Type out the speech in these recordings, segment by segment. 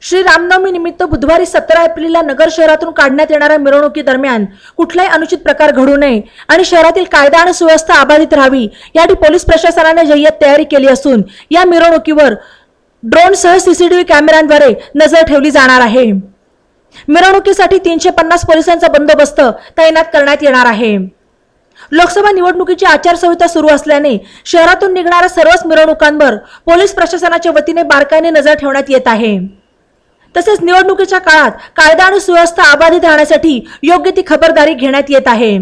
श्री रामनवमी निमित्त बुधवारी 17 एप्रिलला नगर शहरातून काढण्यात येणाऱ्या मिरवणुकीदरम्यान कुठलाही अनुचित प्रकार घडू नये आणि शहरातील कायदा आणि सुव्यवस्था अबाधित राहावी यासाठी पोलीस प्रशासनाने जय्यत तयारी केली असून या मिरवणुकीवर ड्रोनसह सीसीटीव्ही कॅमेऱ्यांद्वारे नजर ठेवली जाणार आहे। मिरवणुकीसाठी 350 पोलिसांचा बंदोबस्त तैनात करण्यात येणार आहे। लोकसभा निवडणुकीची आचारसंहिता सुरू असल्याने शहरातून निघणाऱ्या सर्वच मिरवणुकांवर पोलीस प्रशासनाच्या वतीने बारकाईने नजर ठेवण्यात येत आहे। तसेच निवडणुकीच्या काळात कायदा आणि सुव्यवस्था अबाधित राहण्यासाठी योग्य ती खबरदारी घेण्यात येत आहे।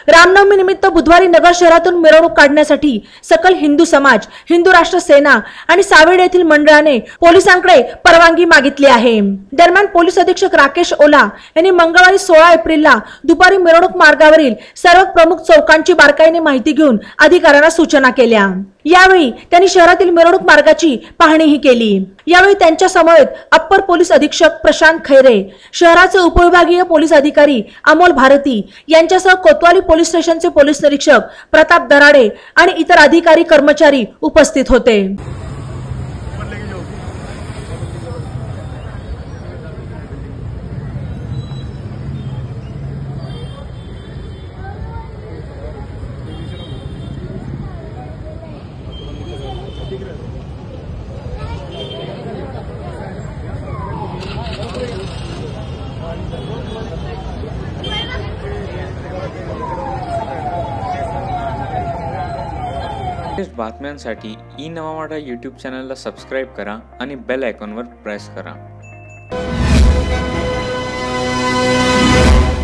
रामनवमी निमित्त बुधवारी नगर शहरातून मिरवणूक काढण्यासाठी सकल हिंदू समाज, हिंदू राष्ट्र सेना आणि सावेड येथील मंडळाने पोलिसांकडे परवानगी मागितली आहे। दरम्यान पोलीस अधीक्षक राकेश ओला यांनी मंगळवारी 16 एप्रिलला दुपारी मिरवणूक मार्गावरील सर्व प्रमुख चौकांची बारकाईने माहिती घेऊन अधिकाऱ्यांना सूचना केल्या। यावेळी त्यांनी शहरातील मिरवणूक मार्गाची पाहणीही केली। यावेळी त्यांच्या समवेत अप्पर पोलीस अधीक्षक प्रशांत खैरे, शहराचे उपविभागीय पोलीस अधिकारी अमोल भारती यांच्यासह कोतवाली पोलीस स्टेशनचे पोलीस निरीक्षक प्रताप दराडे आणि इतर अधिकारी कर्मचारी उपस्थित होते। बातम्यांसाठी ई नवा मराठा यूट्यूब चॅनलला सबस्क्राईब करा आणि बेल आयकॉनवर प्रेस करा।